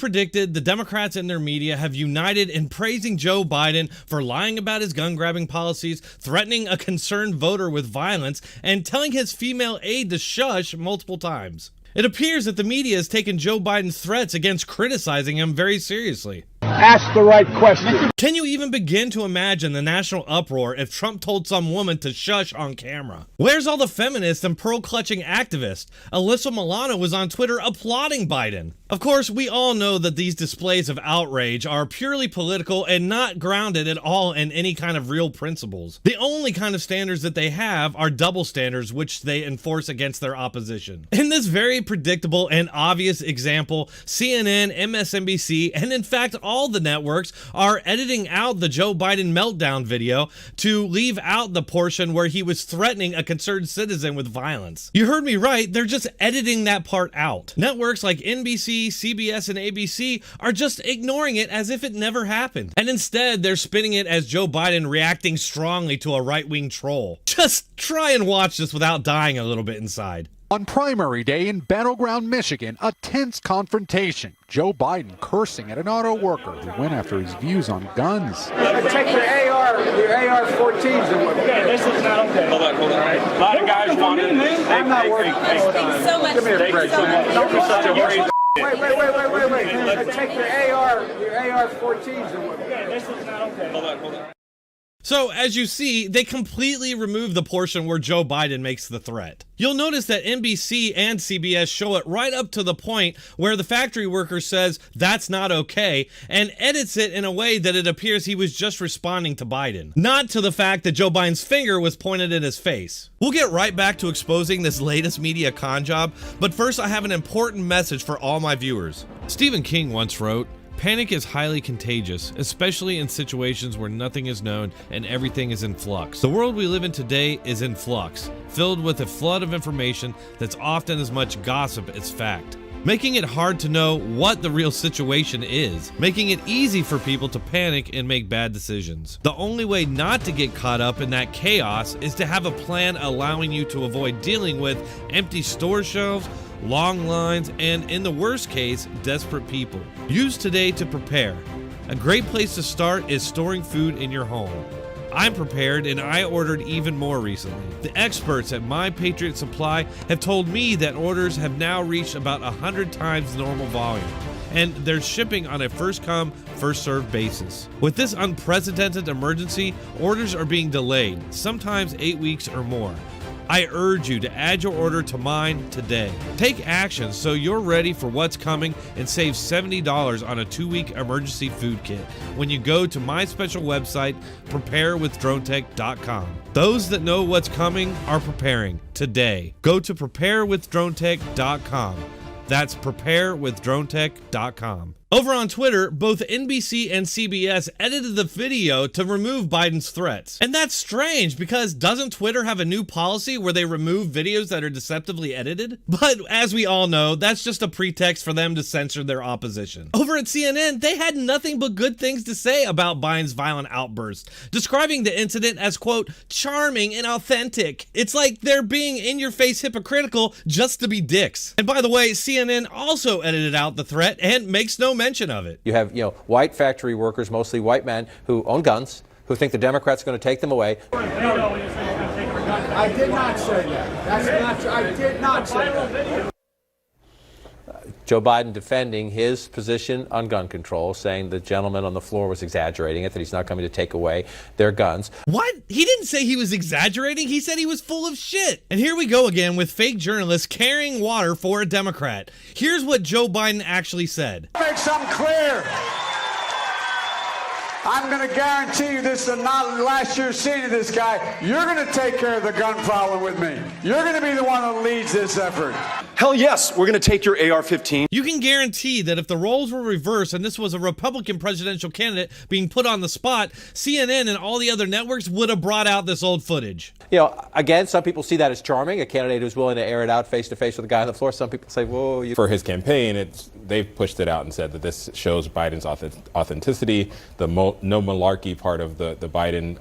predicted, the Democrats and their media have united in praising Joe Biden for lying about his gun-grabbing policies, threatening a concerned voter with violence, and telling his female aide to shush multiple times. It appears that the media has taken Joe Biden's threats against criticizing him very seriously. Ask the right question. Can you even begin to imagine the national uproar if Trump told some woman to shush on camera? Where's all the feminists and pearl-clutching activists? Alyssa Milano was on Twitter applauding Biden. Of course, we all know that these displays of outrage are purely political and not grounded at all in any kind of real principles. The only kind of standards that they have are double standards which they enforce against their opposition. In this very predictable and obvious example, CNN, MSNBC, and in fact all the networks are editing out the Joe Biden meltdown video to leave out the portion where he was threatening a concerned citizen with violence. You heard me right, they're just editing that part out. Networks like NBC, CBS, and ABC are just ignoring it as if it never happened. And instead, they're spinning it as Joe Biden reacting strongly to a right-wing troll. Just try and watch this without dying a little bit inside. On primary day in Battleground, Michigan, a tense confrontation. Joe Biden cursing at an auto worker who went after his views on guns. Take your AR-14s and okay, this is not okay. Hold on. Right. A lot of guys want it. I'm not working. Thanks so much. Give me a break. Don't be such a worried. Wait. Take your AR-14s and okay, this is not okay. Hold on. So, as you see, they completely remove the portion where Joe Biden makes the threat. You'll notice that NBC and CBS show it right up to the point where the factory worker says that's not okay and edits it in a way that it appears he was just responding to Biden, not to the fact that Joe Biden's finger was pointed at his face. We'll get right back to exposing this latest media con job, but first I have an important message for all my viewers. Stephen King once wrote, "Panic is highly contagious, especially in situations where nothing is known and everything is in flux. The world we live in today is in flux, filled with a flood of information that's often as much gossip as fact, making it hard to know what the real situation is, making it easy for people to panic and make bad decisions. The only way not to get caught up in that chaos is to have a plan allowing you to avoid dealing with empty store shelves, long lines, and in the worst case, desperate people. Use today to prepare. A great place to start is storing food in your home. I'm prepared and I ordered even more recently. The experts at My Patriot Supply have told me that orders have now reached about 100 times the normal volume, and they're shipping on a first come, first served basis. With this unprecedented emergency, orders are being delayed, sometimes 8 weeks or more. I urge you to add your order to mine today. Take action so you're ready for what's coming and save $70 on a 2-week emergency food kit when you go to my special website, preparewithdronetek.com. Those that know what's coming are preparing today. Go to preparewithdronetek.com. That's preparewithdronetek.com. Over on Twitter, both NBC and CBS edited the video to remove Biden's threats. And that's strange because doesn't Twitter have a new policy where they remove videos that are deceptively edited? But as we all know, that's just a pretext for them to censor their opposition. Over at CNN, they had nothing but good things to say about Biden's violent outburst, describing the incident as, quote, charming and authentic. It's like they're being in-your-face hypocritical just to be dicks. And by the way, CNN also edited out the threat and makes no mention of it. You have, white factory workers, mostly white men, who own guns, who think the Democrats are going to take them away. I did not say that. That's not true. I did not say that. Joe Biden defending his position on gun control, saying the gentleman on the floor was exaggerating it, that he's not coming to take away their guns. What? He didn't say he was exaggerating. He said he was full of shit. And here we go again with fake journalists carrying water for a Democrat. Here's what Joe Biden actually said. Make something clear. I'm going to guarantee you this is not the last year seeing of this guy. You're going to take care of the gun problem with me. You're going to be the one that leads this effort. Hell yes, we're going to take your AR-15. You can guarantee that if the roles were reversed and this was a Republican presidential candidate being put on the spot, CNN and all the other networks would have brought out this old footage. Again, some people see that as charming, a candidate who's willing to air it out face-to-face with the guy on the floor. Some people say, whoa. For his campaign, it's they've pushed it out and said that this shows Biden's authenticity, the no malarkey part of the Biden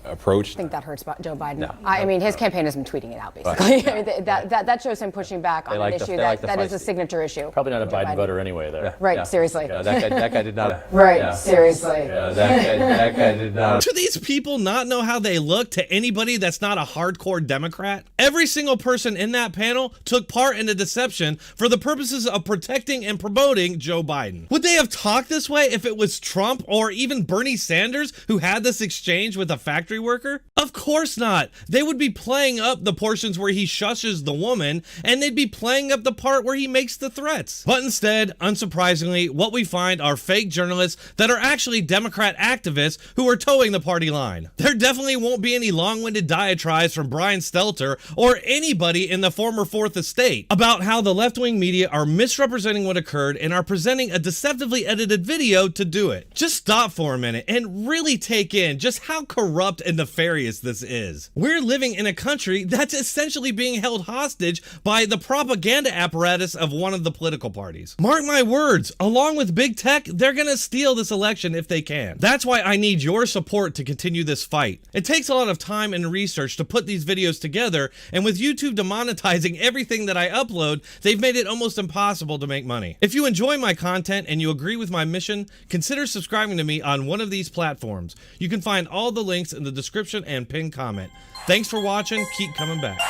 approach. I think that hurts Joe Biden. No. I mean, his campaign has been tweeting it out, basically. I mean, that shows him pushing back on an issue that is a signature issue. Probably not a Biden voter anyway, there. Yeah. Right, Yeah. seriously. Yeah, that guy did not. Right, Yeah. seriously. Yeah, that guy did not. Do these people not know how they look to anybody that's not a hardcore Democrat? Every single person in that panel took part in the deception for the purposes of protecting and promoting Joe Biden. Would they have talked this way if it was Trump or even Bernie Sanders who had this exchange with a factory worker? Of course not. They would be playing up the portions where he shushes the woman, and they'd be playing up the part where he makes the threats. But instead, unsurprisingly, what we find are fake journalists that are actually Democrat activists who are towing the party line. There definitely won't be any long-winded diatribes from Brian Stelter or anybody in the former Fourth Estate about how the left-wing media are misrepresenting what occurred and are presenting a deceptively edited video to do it. Just stop for a minute and really take in just how corrupt and nefarious this is. We're living in a country that's essentially being held hostage by the propaganda apparatus of one of the political parties. Mark my words, along with big tech, they're gonna steal this election if they can. That's why I need your support to continue this fight. It takes a lot of time and research to put these videos together, and with YouTube demonetizing everything that I upload, they've made it almost impossible to make money. If you enjoy my content and you agree with my mission, consider subscribing to me on one of these platforms. You can find all the links in the description and pinned comment. Thanks for watching. Keep coming back.